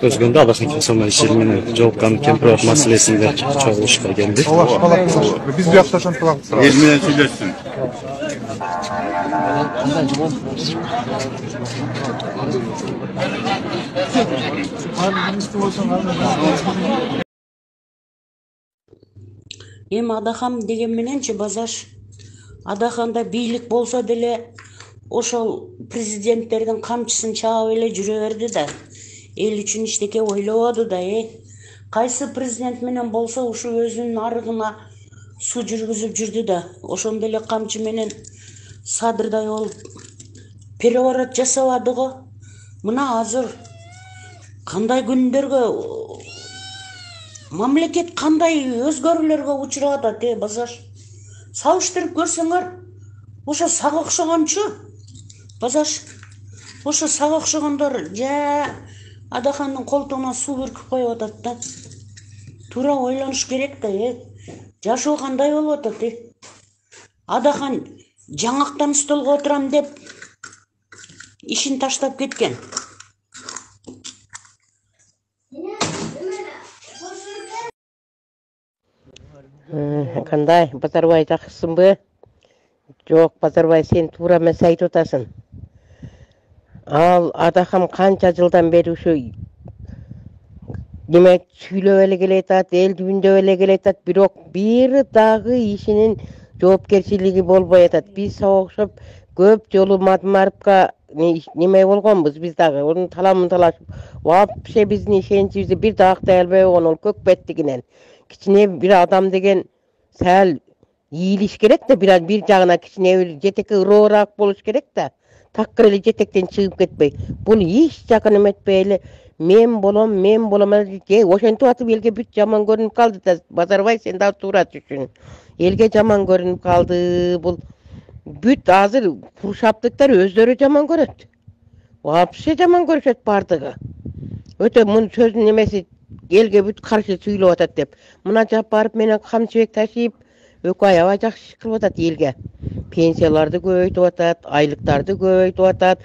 Özgünde Adaxın Kesamay Şilmeni Jolkan Kemprot meselesinde çağrışığa geldi. Biz bir haftadan kulak sıra. Elmine söylesin. Adakam деген мененчи Базаш. Адаханда бийлик болса деле ошол президенттердин камчысын чаап эле жүрө берди да. Эл үчүн иштеке ойлободу да, Кайсы президент менен болсо ушу өзүнүн арыгына суу жүргүзүп жүрдү да. Ошондой эле камчы менен садырдай болуп переворот жасабады го. Мына азыр кандай күндөргө мамлекет кандай өзгөрүүлөргө учурап атат, Базаш. Салыштырып көрсөңөр, ошо сага окшогончу. Базаш, ошо сага окшогондор Адахандын колтугуна суу бүркүп коюп атат да. Туура ойлонуш керек да, Жашоо кандай болуп атат, Адахан жаңактан столго отурам деп ишин таштап кеткен. Кандай, Базарбай жакшысыңбы? Жок, Базарбай, сен туура эмес айтып атасың. Ал Адахам канча жылдан бери ушу неме сүйлөп эле келатат, эл түбүндөп эле келатат, бирок бир дагы ишинин жоопкерчилиги болбой атат. Биз окшоп көп жолу Мадмаровго неме болгонбуз, биз дагы онун таламын талашып, вообще биздин ишеничибизди бир да актай албай койгон ол көк беттигинен. Кичине бир адам деген сәл ийилиш керек да, бир жагына кичине жетекке ырыраак болуш керек да. Такыр эле жетектен чыгып кетпей. Бул эч жакын эметпей эле мен болом, ошентип атып элге бүт жаман көрүнүп калды да. Базарбай, сен да туура түшүн. Элге жаман көрүнүп калды. Бул бүт азыр куршаптыктар өздөрү жаман көрөт. Вообще жаман көрүшөт бардыгы. Өтө мунун сөзүнүн немеси элге бүт каршы сүйлөп атат деп. Мына жап барып менен камчыбек ташыйп, өкө аябай жакшы кылып атат элге. Пенсияларды көбөйтүп атат, айлыктарды көбөйтүп атат,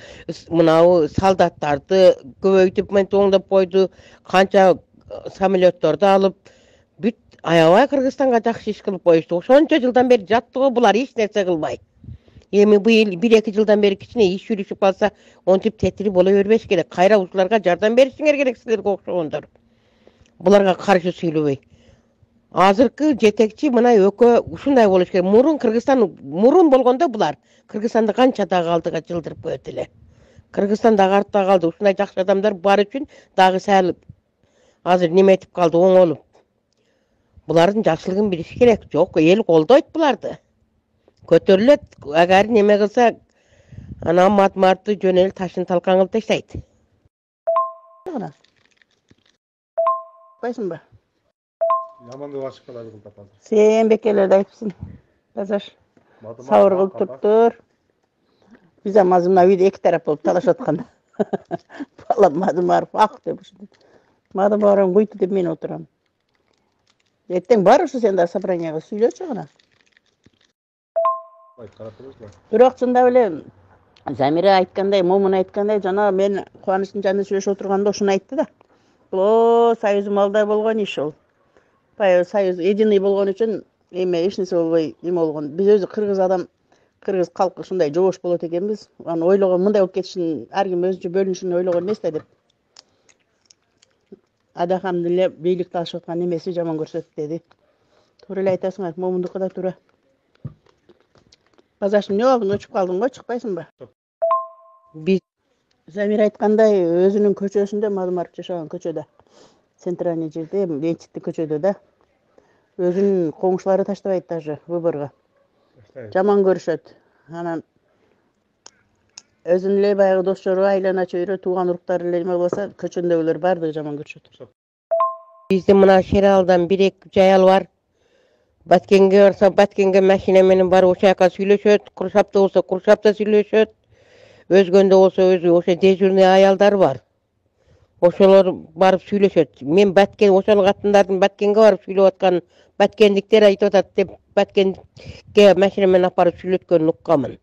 мынау солдаттарды көбөйтүп мен тоңдоп койду, канча самолетторду алып, бүт аябай Кыргызстанга жакшы иш кылып коюшту. Ошончо жылдан бери жатты го булар эч нерсе кылбай. Эми быйыл 1-2 жылдан бери кичине иш жүрүшүп калса, онтип тетири боло бербеш керек. Кайра ушуларга жардам беришиңер керек, силерге окшогондор. Буларга каршы сүйлөбөй. Азыркы жетекчи мына өкө ушундай болуш керек. Мурун Кыргызстан болгондо булар Кыргызстанды канча дагы алдыга жылдырып коет эле. Кыргызстан дагы артта калды. Ушундай жакшы адамдар бар үчүн дагы сәл азыр неметип калды, оңолуп. Булардын жакшылыгын билиш керек. Жок, эл колдойт буларды. Көтөрүлөт, агар неме кылса, ана Мадмаровду жөн эле ташын талкан кылып таштайт. Байсыңбы? Yamandı başka kadar kıl tapadı. Sen bekelerde ayıpsın. Bazar. Sağır kıl turttur. Bize mazımla uydu 2 taraf olup talaş atkanda. Valla Madamarov ak demiş. Madamarov buydu dep men oturam. Ертең бар ушу сен да собранияга сүйлөчү гана. Бирок чындап эле Замира айткандай, Момун айткандай, жана мен Кубанычтын жанында сүйлөшүп отурганда ушуну айтты да. Бул Союз малдай болгон иш ол. Союз единый болгон үчүн эме эч нерсе болбой эме болгон. Биз өзү кыргыз адам, кыргыз калкы ушундай жобош болот экенбиз. Аны ойлогон, мындай болуп кетишин, ар ким өзүнчө бөлүнүшүн ойлогон эмес да деп. Адахам деле бийлик талашып аткан эмеси жаман көрсөт деди. Туура эле айтасыңар, Момундуку да туура. Базашым, не болду, өчүп калдың го, чыкпайсыңбы? Биз Замира айткандай, өзүнүн көчөсүндө, Мадмаров жашаган көчөдө, центральный жерде, Менчиктин көчөдө да, өзүнүн коңшулары таштабайт даже выборго. Жаман көрүшөт. Анан өзүнүн эле баягы досчору, айлана чөйрө, тууган уруктары эле эме болсо, көчөндөгүлөр бардыгы жаман көрүшөт. Биздин мына Шералдан 1-2 аял бар. Баткенге барса, Баткенге машина менен барып ошол жака сүйлөшөт, Куршапта болсо, Куршапта сүйлөшөт. Өзгөндө болсо өзү ошо дежурный аялдар бар. Ошолор барып сүйлөшөт. Мен Баткен, ошол катындардын Баткенге барып сүйлөп аткан, баткендиктер айтып атат деп Баткенге машина менен алып барып сүйлөткөнүн укканмын.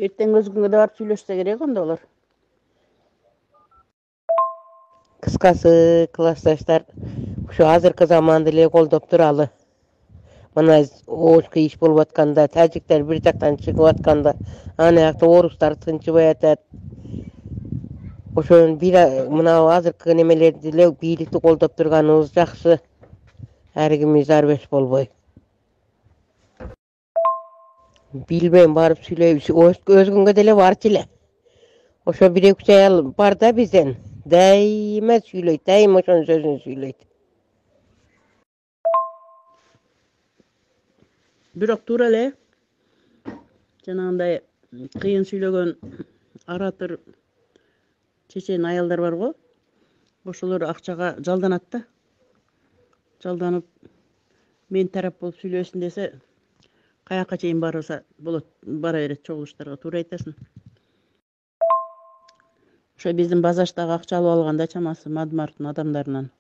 Эртең өзгүнгө да барып сүйлөшсө керек онда олар. Кыскасы, классташтар ушу азыркы заманды эле колдоп туралы. Мына ошко иш болуп атканда, тажиктер бир жактан чыгып атканда, аны жакта орустар тынчыбай атат. Ошон мына азыркы немелерди эле бийликти колдоп турганыбыз жакшы. Ар кимибиз арбеш болбой. Билбейм, барып сүйлөйбүз. Өзгөнгө деле барчу эле. Ошо 1-2 аял бар да бизден. Дайыма сүйлөйт, дайыма ошонун сөзүн сүйлөйт. Бирок туура эле жанагындай кыйын сүйлөгөн оратор чечен аялдар барго, ошолор акчага жалданат да. Жалданып мен тарап болуп сүйлөсүн десе, каяка чейин барса болот, бара берет чогулуштарга, туура айтасың. Ошо биздин базаштагы акча алып алганда чамасы Мадмарттын адамдарынан.